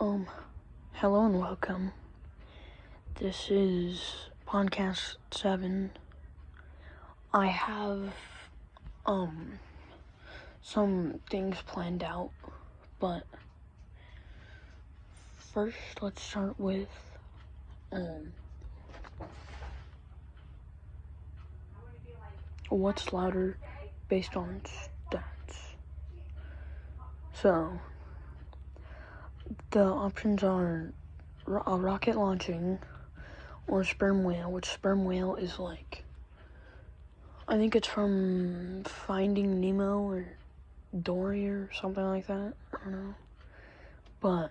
Um, Hello and welcome. This is podcast 7. I have, some things planned out, but first let's start with, what's louder based on stats. So, the options are a rocket launching or sperm whale, which sperm whale is like, I think it's from Finding Nemo or Dory or something like that. I don't know. But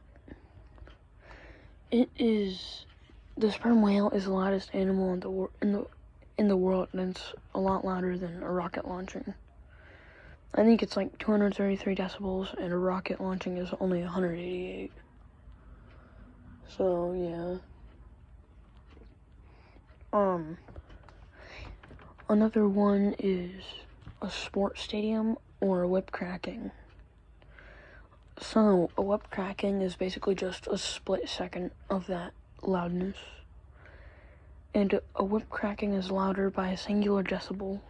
the sperm whale is the loudest animal in the world, and it's a lot louder than a rocket launching. I think it's like 233 decibels, and a rocket launching is only 188. So, yeah. Another one is a sports stadium or a whip cracking. So, a whip cracking is basically just a split second of that loudness. And a whip cracking is louder by a singular decibel.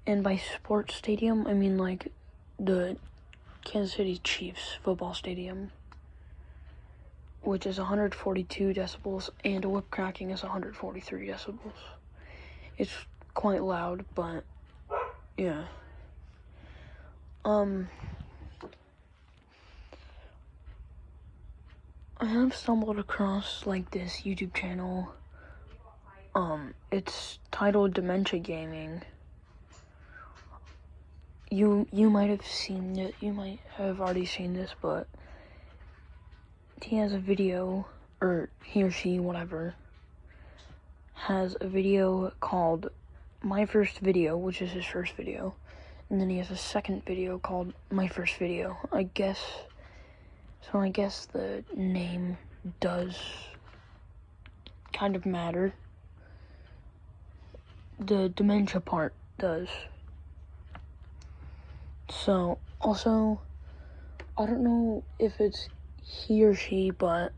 And by sports stadium, I mean like the Kansas City Chiefs football stadium, which is 142 decibels, and a whip cracking is 143 decibels. It's quite loud, but yeah. I have stumbled across like this YouTube channel. It's titled Dementia Gaming. You might have seen it. You might have already seen this, but he has a video, or he or she, whatever, has a video called My First Video, which is his first video, and then he has a second video called My First Video. I guess the name does kind of matter. The dementia part does. So, also, I don't know if it's he or she, but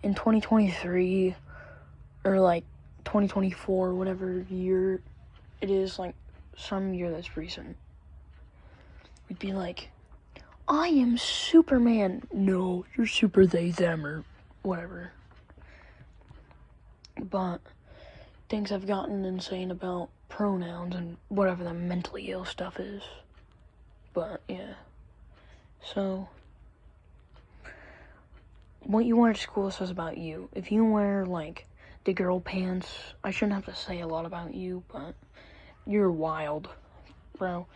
in 2023, or like 2024, whatever year it is, like some year that's recent, we'd be like, I am Superman. No, you're super they, them, or whatever. But things have gotten insane about pronouns and whatever the mentally ill stuff is. But yeah. So, what you wear to school says about you. If you wear like the girl pants, I shouldn't have to say a lot about you, but you're wild, bro.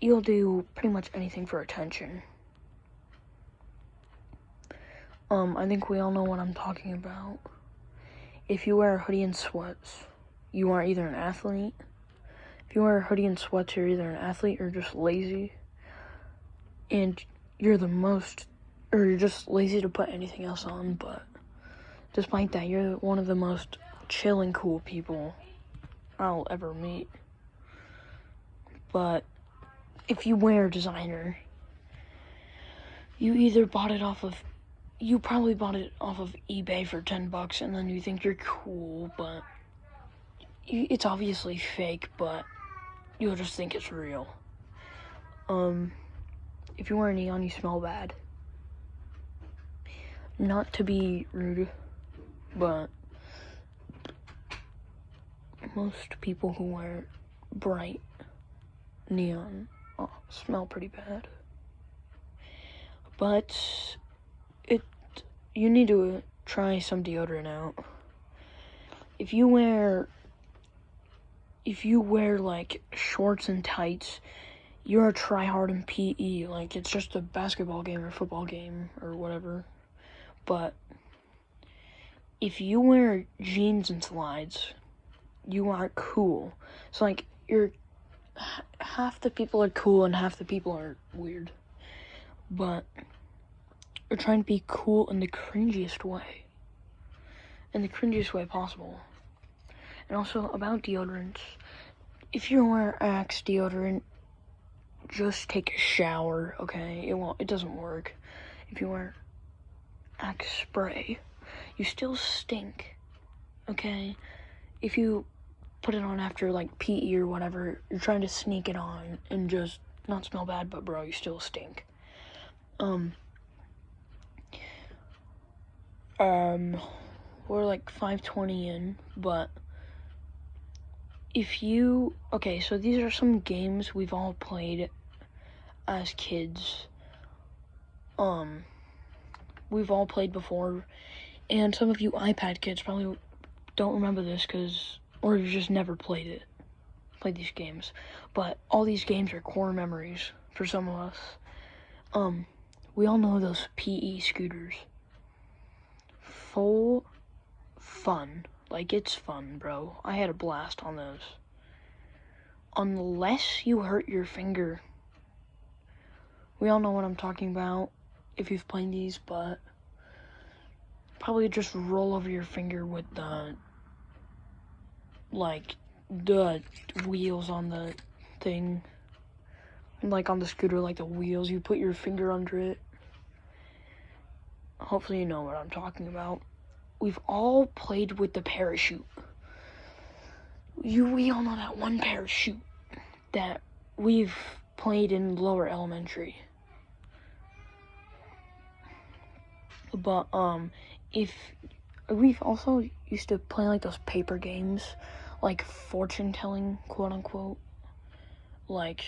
You'll do pretty much anything for attention. I think we all know what I'm talking about. If you wear a hoodie and sweats, you are either an athlete. If you wear a hoodie and sweats, you're either an athlete or just lazy. And you're just lazy to put anything else on, but despite that, you're one of the most chill and cool people I'll ever meet. But if you wear designer, you probably bought it off of eBay for $10 and then you think you're cool, but it's obviously fake, but you'll just think it's real. If you wear neon, you smell bad. Not to be rude, but most people who wear bright neon smell pretty bad. But you need to try some deodorant out. If you wear like shorts and tights, you're a tryhard in PE. Like, it's just a basketball game or football game or whatever. But if you wear jeans and slides, you are cool. So like, half the people are cool and half the people are weird. But you're trying to be cool in the cringiest way. In the cringiest way possible. And also, about deodorants, if you wear Axe deodorant, just take a shower, okay? It doesn't work. If you wear Axe spray, you still stink, okay? If you put it on after, like, PE or whatever, you're trying to sneak it on and just not smell bad, but, bro, you still stink. We're, like, 5:20 in, but if you... Okay, so these are some games we've all played as kids. We've all played before, and some of you iPad kids probably don't remember this or you just never played these games. But all these games are core memories for some of us. We all know those PE scooters. Full fun. Like, it's fun, bro. I had a blast on those. Unless you hurt your finger. We all know what I'm talking about if you've played these, but probably just roll over your finger with the wheels on the thing. Like on the scooter, like the wheels, you put your finger under it. Hopefully you know what I'm talking about. We've all played with the parachute. We all know that one parachute that we've played in lower elementary. But, if we've also used to play like those paper games, like fortune telling, quote unquote. Like,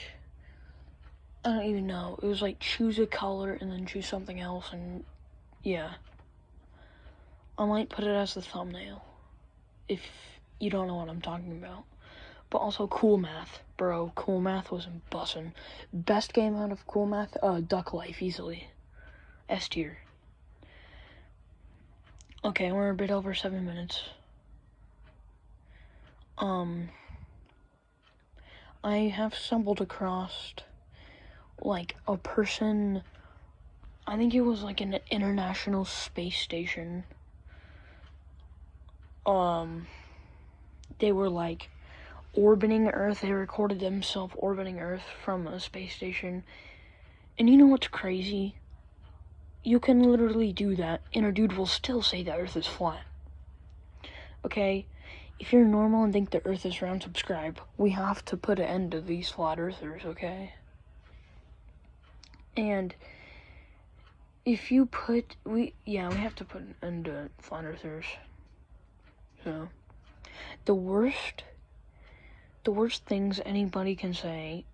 I don't even know. It was like choose a color and then choose something else, and yeah. I might put it as the thumbnail if you don't know what I'm talking about. But also Cool Math, bro. Cool Math was bussin'. Best game out of Cool Math, Duck Life, easily. S tier. Okay, we're a bit over 7 minutes. I have stumbled across, like, a person, I think it was like an International Space Station. They were like orbiting Earth. They recorded themselves orbiting Earth from a space station. And you know what's crazy? You can literally do that, and a dude will still say the Earth is flat. Okay? If you're normal and think the Earth is round, subscribe. We have to put an end to these flat earthers, okay? And if you put... we have to put an end to flat earthers. So, the worst things anybody can say,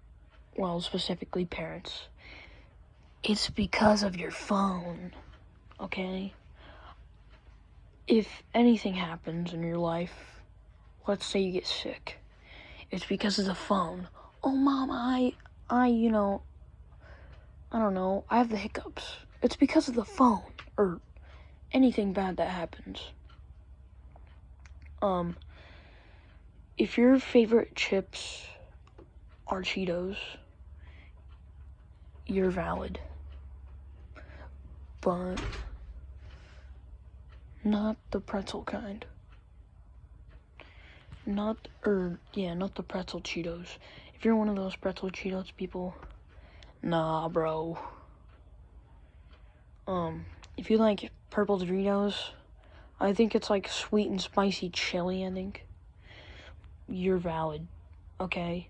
well, specifically parents, it's because of your phone, okay? If anything happens in your life, let's say you get sick, it's because of the phone. Oh, Mom, I don't know, I have the hiccups. It's because of the phone, or anything bad that happens. If your favorite chips are Cheetos, you're valid. But not the pretzel kind. Not the pretzel Cheetos. If you're one of those pretzel Cheetos people, nah, bro. If you like purple Doritos, I think it's like sweet and spicy chili, I think. You're valid, okay?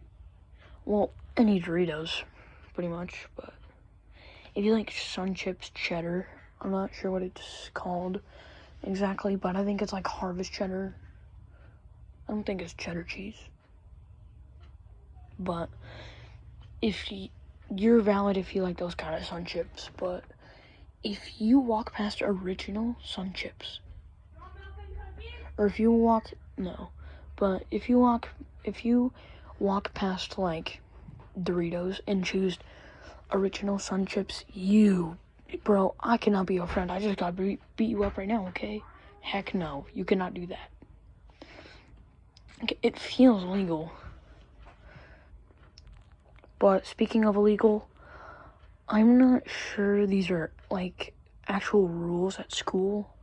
Well, any Doritos, pretty much, but if you like Sun Chips Cheddar, I'm not sure what it's called exactly, but I think it's like Harvest Cheddar. I don't think it's cheddar cheese. But you're valid if you like those kind of Sun Chips, but if you walk past original Sun Chips, or if you walk past like Doritos and choose original Sun Chips, bro, I cannot be your friend. I just got beat you up right now, okay? Heck no, you cannot do that. Okay, it feels legal. But speaking of illegal, I'm not sure these are like actual rules at school,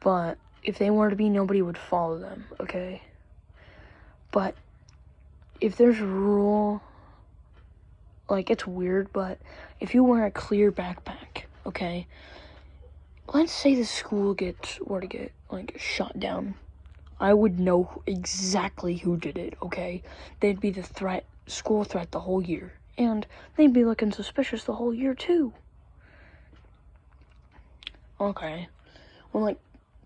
but if they were to be, nobody would follow them, okay? But if there's a rule, like, it's weird, but if you wear a clear backpack, okay, let's say the school were to get, like, shut down. I would know exactly who did it, okay? They'd be the school threat the whole year. And they'd be looking suspicious the whole year, too. Okay. Well, like,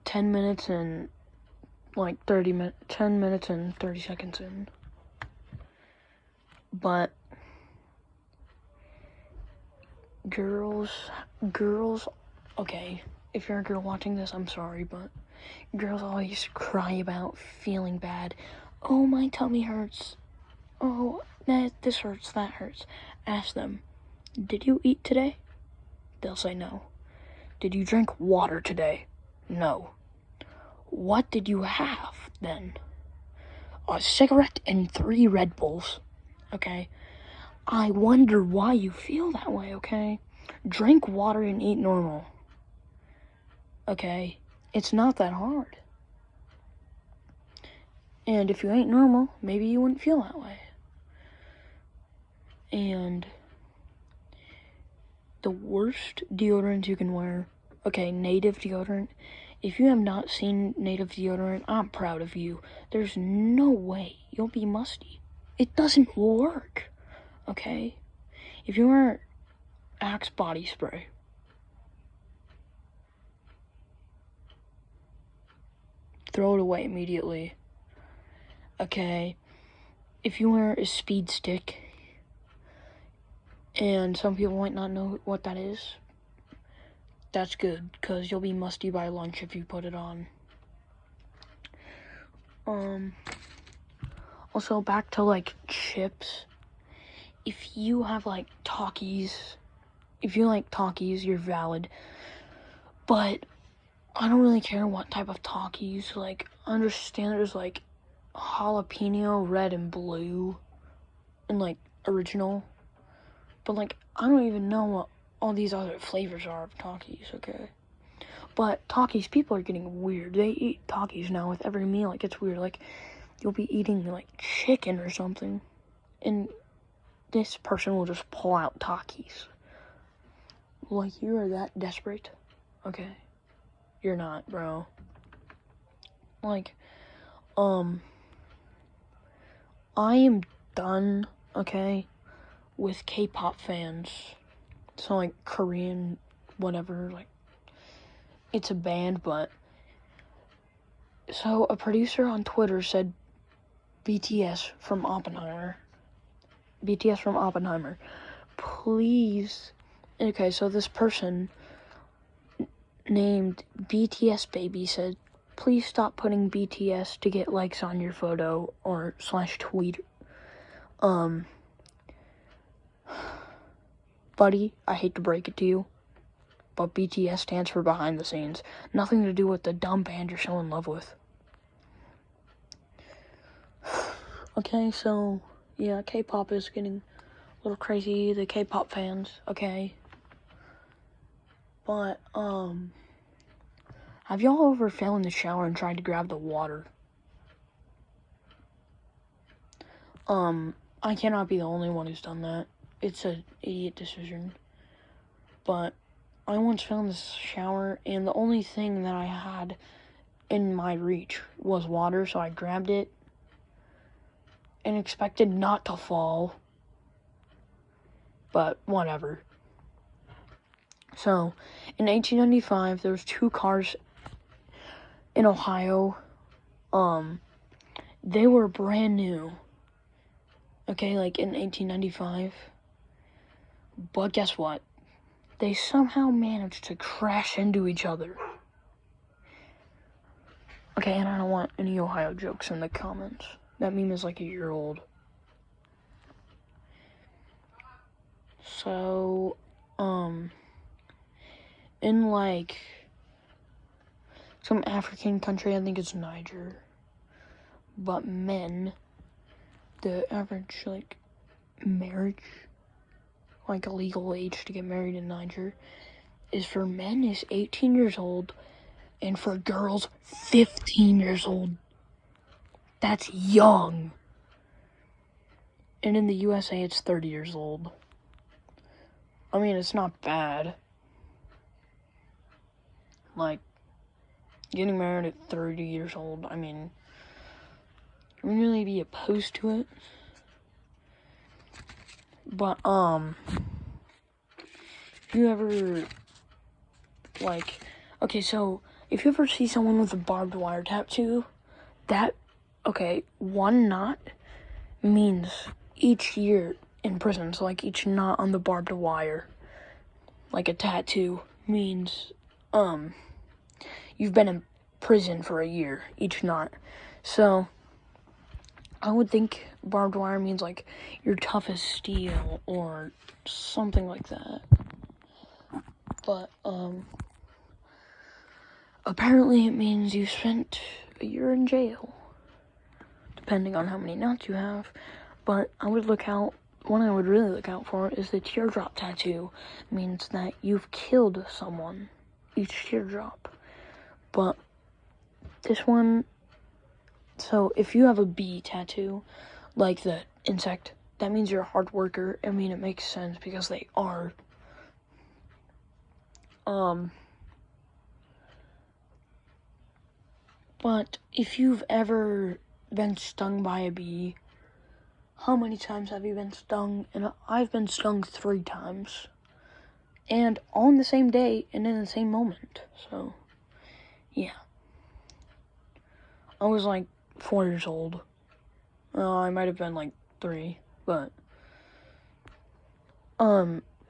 10 minutes and, like, 10 minutes and 30 seconds in. But girls, okay, if you're a girl watching this, I'm sorry, but girls always cry about feeling bad. Oh, my tummy hurts. Oh, this hurts, that hurts. Ask them, did you eat today? They'll say no. Did you drink water today? No. What did you have, then? A cigarette and 3 Red Bulls, okay? I wonder why you feel that way, okay? Drink water and eat normal, okay? It's not that hard. And if you ain't normal, maybe you wouldn't feel that way. And the worst deodorant you can wear, okay, native deodorant. If you have not seen native deodorant, I'm proud of you. There's no way you'll be musty. It doesn't work, okay? If you wear Axe body spray, throw it away immediately, okay? If you wear a speed stick, and some people might not know what that is, that's good, because you'll be musty by lunch if you put it on. Also, back to, like, chips. If you have, like, Takis, you're valid. But I don't really care what type of Takis. Like, I understand there's, like, jalapeno, red, and blue, and, like, original. But, like, I don't even know what all these other flavors are of Takis, okay? But Takis, people are getting weird. They eat Takis now with every meal. It gets weird. Like, you'll be eating, like, chicken or something, and this person will just pull out Takis. Like, you are that desperate? Okay. You're not, bro. Like, I am done, okay, with K-pop fans. So, like, Korean, whatever, like, it's a band, but... So, a producer on Twitter said BTS from Oppenheimer, please... Okay, so this person named BTS Baby said, please stop putting BTS to get likes on your photo or /tweet. Buddy, I hate to break it to you, but BTS stands for behind the scenes. Nothing to do with the dumb band you're so in love with. Okay, so, yeah, K-pop is getting a little crazy, the K-pop fans, okay? But, have y'all ever fell in the shower and tried to grab the water? I cannot be the only one who's done that. It's an idiot decision. But I once fell in the shower, and the only thing that I had in my reach was water, so I grabbed it and expected not to fall. But whatever. So, in 1895, there was 2 cars in Ohio. They were brand new. Okay, like in 1895. But guess what? They somehow managed to crash into each other. Okay, and I don't want any Ohio jokes in the comments. That meme is like a year old. So, in like some African country, I think it's Niger, but men, the average, like, marriage, like, a legal age to get married in Niger, is for men is 18 years old, and for girls, 15 years old. That's young. And in the USA, it's 30 years old. I mean, it's not bad. like, getting married at 30 years old, I mean, I wouldn't really be opposed to it. But, if you ever, like, okay, so, if you ever see someone with a barbed wire tattoo, one knot means each year in prison, so, like, each knot on the barbed wire, like a tattoo, means, you've been in prison for a year, each knot. So, I would think barbed wire means, like, you're tough as steel, or something like that. But, apparently it means you spent a year in jail, depending on how many knots you have. But one I would really look out for is the teardrop tattoo. It means that you've killed someone, each teardrop. But this one, so if you have a bee tattoo, like the insect, that means you're a hard worker. I mean, it makes sense because they are. But if you've ever been stung by a bee, how many times have you been stung? And I've been stung 3 times. And on the same day and in the same moment. So, yeah. I was like 4 years old. I might have been like 3, but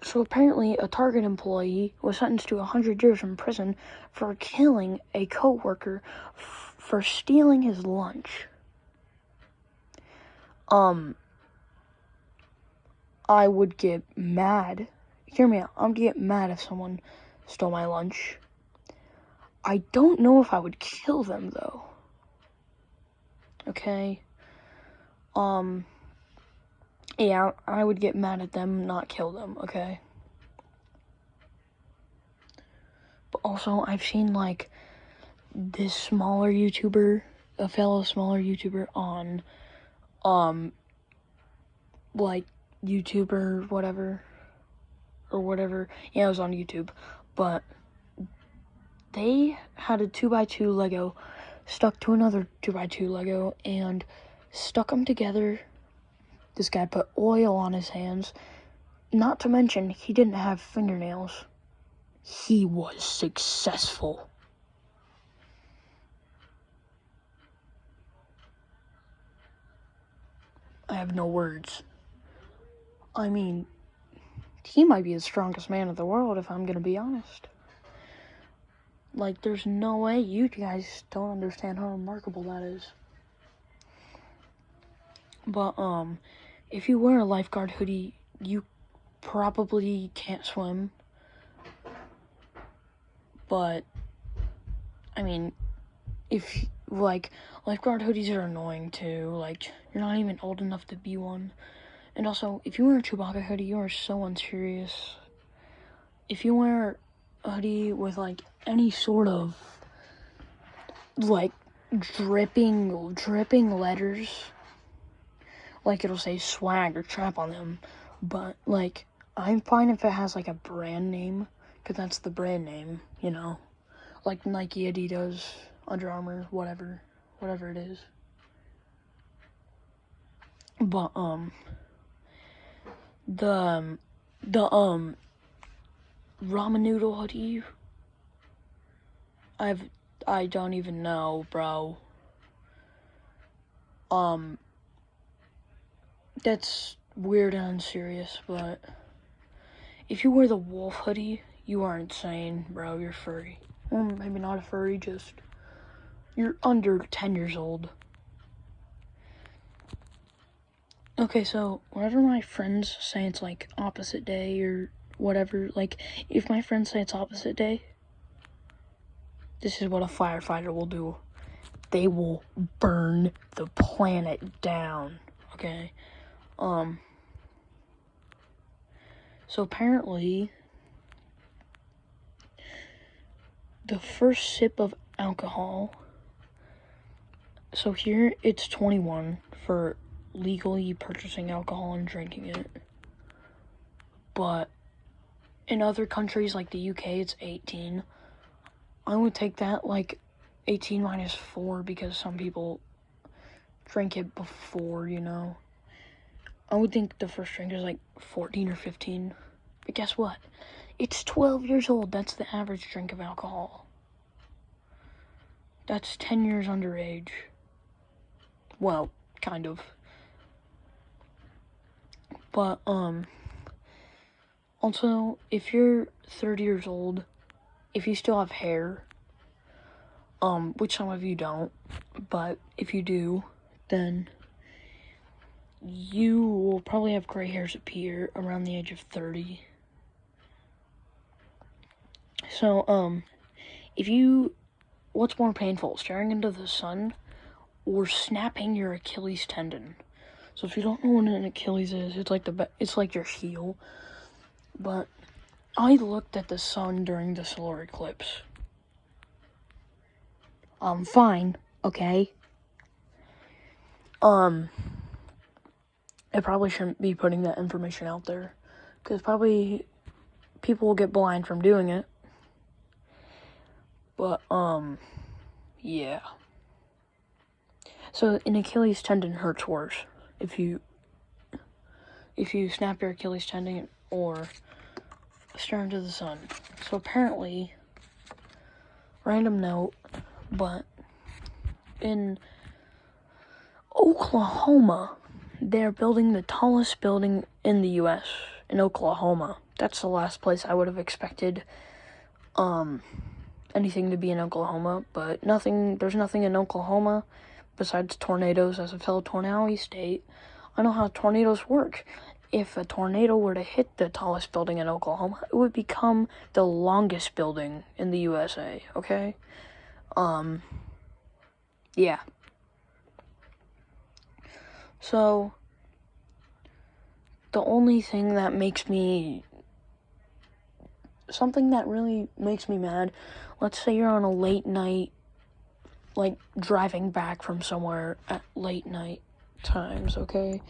so apparently a Target employee was sentenced to 100 years in prison for killing a coworker for stealing his lunch. I would get mad. Hear me out. I would get mad if someone stole my lunch. I don't know if I would kill them, though. Okay? Yeah, I would get mad at them, not kill them, okay? But also, I've seen, like, this smaller YouTuber, a fellow smaller YouTuber on, like, YouTube or whatever. Yeah, it was on YouTube. But they had a 2x2 Lego stuck to another 2x2 Lego and stuck them together. This guy put oil on his hands. Not to mention, he didn't have fingernails. He was successful. I have no words. I mean, he might be the strongest man in the world, if I'm gonna be honest. Like, there's no way you guys don't understand how remarkable that is. But, if you wear a lifeguard hoodie, you probably can't swim. But, I mean, lifeguard hoodies are annoying too. Like, you're not even old enough to be one. And also, if you wear a Chewbacca hoodie, you are so unserious. If you wear a hoodie with, like, any sort of, like, dripping letters, like, it'll say swag or trap on them, but, like, I'm fine if it has, like, a brand name, because that's the brand name, you know, like Nike, Adidas, Under Armour, whatever it is. But, the ramen noodle hoodie, I don't even know, bro. That's weird and unserious, but if you wear the wolf hoodie, you are insane, bro. You're furry. Well, maybe not a furry, just you're under 10 years old. Okay, so whenever my friends say it's like opposite day or whatever, like if my friends say it's opposite day, this is what a firefighter will do. They will burn the planet down, okay? So apparently, the first sip of alcohol, so here it's 21 for legally purchasing alcohol and drinking it, but in other countries like the UK, it's 18. I would take that like 18 minus 4 because some people drink it before, you know. I would think the first drink is like 14 or 15. But guess what? It's 12 years old. That's the average drink of alcohol. That's 10 years underage. Well, kind of. But, also, if you're 30 years old, if you still have hair, which some of you don't, but if you do, then you will probably have gray hairs appear around the age of 30. So, what's more painful, staring into the sun or snapping your Achilles tendon? So if you don't know what an Achilles is, it's like your heel. But I looked at the sun during the solar eclipse. Fine, okay. I probably shouldn't be putting that information out there, because probably people will get blind from doing it. But, yeah. So an Achilles tendon hurts worse if you snap your Achilles tendon or stare into the sun. So apparently, random note, but in Oklahoma, they're building the tallest building in the U.S. in Oklahoma. That's the last place I would have expected anything to be in Oklahoma, but there's nothing in Oklahoma besides tornadoes. As a fellow Tornado state, I know how tornadoes work. If a tornado were to hit the tallest building in Oklahoma, it would become the longest building in the USA, okay? Yeah. So, the only thing that something that really makes me mad, let's say you're on a late night, like driving back from somewhere at late night times, okay?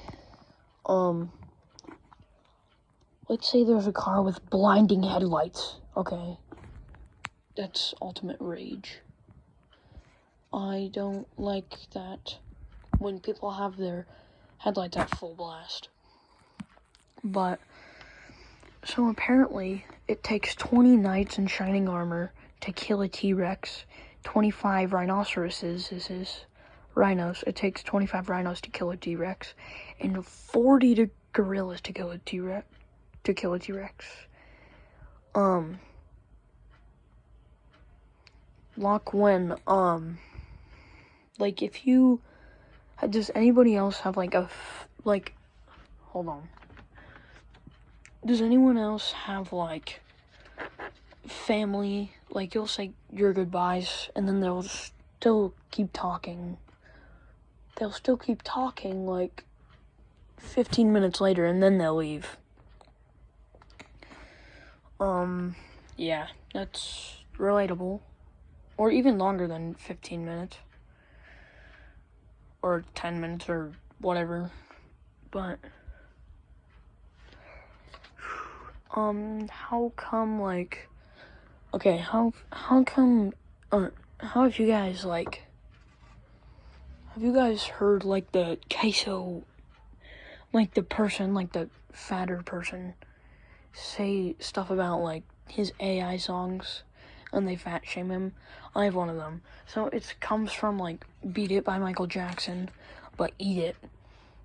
Let's say there's a car with blinding headlights, okay? That's ultimate rage. I don't like that when people have their headlights at full blast. But, so apparently, it takes 20 knights in shining armor to kill a T-Rex, 25 rhinos. It takes 25 rhinos to kill a T-Rex, and 40 gorillas to kill a T-Rex. Like if you, does anybody else have hold on. Does anyone else have family, you'll say your goodbyes and then they'll still keep talking. They'll still keep talking 15 minutes later and then they'll leave. Yeah, that's relatable. Or even longer than 15 minutes. Or 10 minutes or whatever. But, how come, okay, how have you guys, have you guys heard, the queso, the person, the fatter person, say stuff about, his AI songs, and they fat shame him? I have one of them. So it comes from, Beat It by Michael Jackson, but Eat It.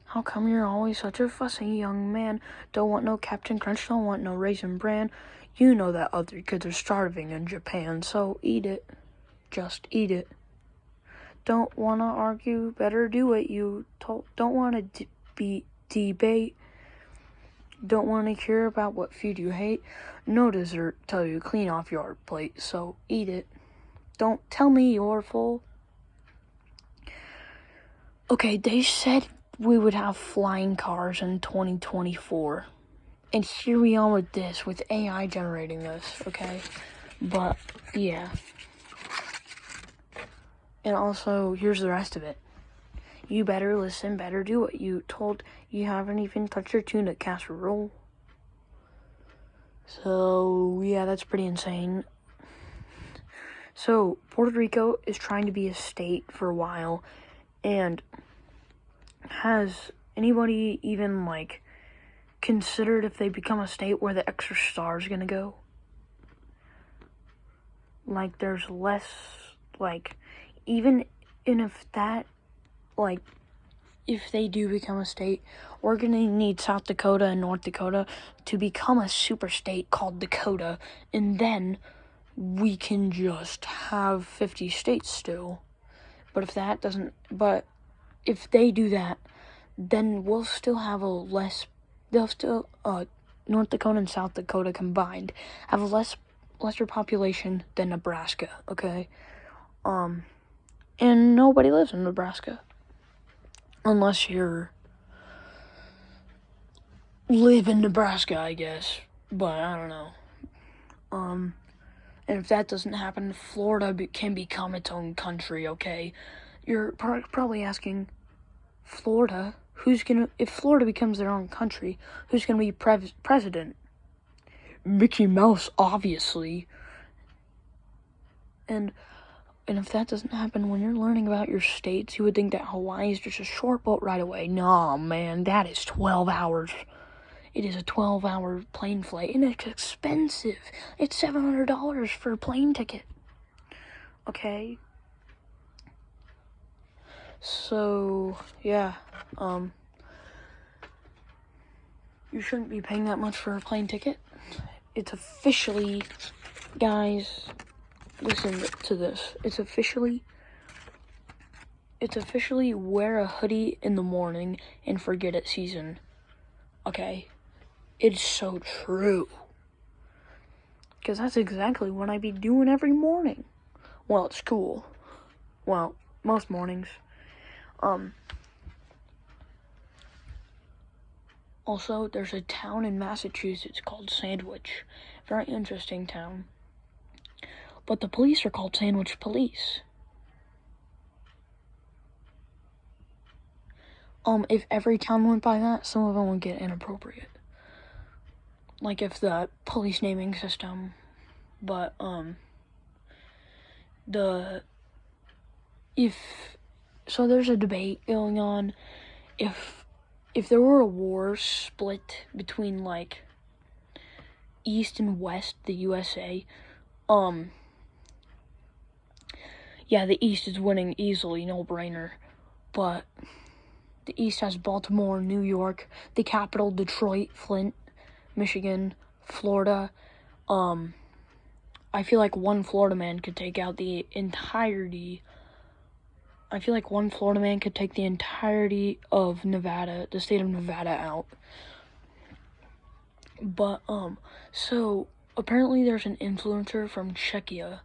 How come you're always such a fussy young man? Don't want no Captain Crunch, don't want no Raisin Bran. You know that other kids are starving in Japan, so eat it. Just eat it. Don't wanna argue, better do it. Don't wanna debate. Don't wanna hear about what food you hate. No dessert till you clean off your plate, so eat it. Don't tell me you're full. Okay, they said we would have flying cars in 2024. And here we are with this, with AI generating this, okay? But, yeah. And also, here's the rest of it. You better listen, better do what you told. You haven't even touched your tuna casserole. So, yeah, that's pretty insane. So, Puerto Rico is trying to be a state for a while, and has anybody even, like, considered if they become a state where the extra star is gonna go? Like, there's less, like, even if that, like, if they do become a state, we're gonna need South Dakota and North Dakota to become a super state called Dakota, and then we can just have 50 states still. But if they do that, then we'll still have North Dakota and South Dakota combined have a lesser population than Nebraska, okay? And nobody lives in Nebraska. Unless you live in Nebraska, I guess. But I don't know. And if that doesn't happen, Florida can become its own country, okay? You're probably asking, Florida? If Florida becomes their own country, who's gonna be president? Mickey Mouse, obviously. And if that doesn't happen, when you're learning about your states, you would think that Hawaii is just a short boat right away. Nah, man, that is 12 hours. It is a 12-hour plane flight, and it's expensive. It's $700 for a plane ticket. Okay? So, yeah, you shouldn't be paying that much for a plane ticket. It's officially, guys, listen to this. It's officially wear a hoodie in the morning and forget it season. Okay? It's so true. Because that's exactly what I be doing every morning. Well, at school. Well, most mornings. Also, there's a town in Massachusetts called Sandwich. Very interesting town. But the police are called Sandwich Police. If every town went by that, some of them would get inappropriate. Like if the police naming system, but, so there's a debate going on if there were a war split between, like, East and West, the USA, yeah, the East is winning easily, no-brainer, but the East has Baltimore, New York, the capital, Detroit, Flint, Michigan, Florida. I feel like one Florida man could take out the entirety. I feel like one Florida man could take the entirety of Nevada, the state of Nevada, out. But, so, apparently there's an influencer from Czechia.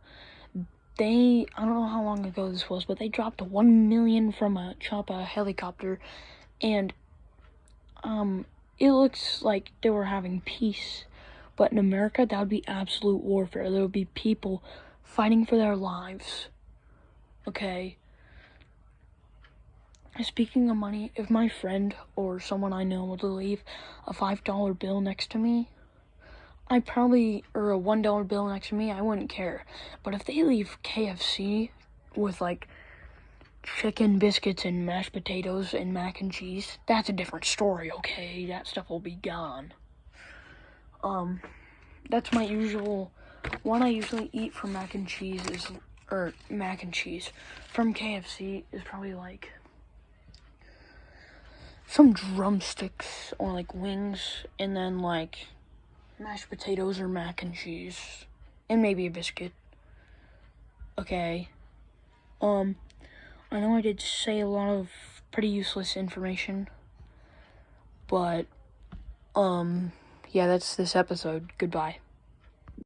I don't know how long ago this was, but they dropped $1 million from a Choppa helicopter, and, it looks like they were having peace. But in America, that would be absolute warfare. There would be people fighting for their lives. Okay? Speaking of money, if my friend or someone I know would leave a $5 bill next to me, or a $1 bill next to me, I wouldn't care. But if they leave KFC with, like, chicken biscuits and mashed potatoes and mac and cheese, that's a different story, okay? That stuff will be gone. That's my usual, one I usually eat from mac and cheese from KFC is probably, like, some drumsticks or, like, wings, and then, like, mashed potatoes or mac and cheese, and maybe a biscuit. Okay. I know I did say a lot of pretty useless information, but, yeah, that's this episode. Goodbye.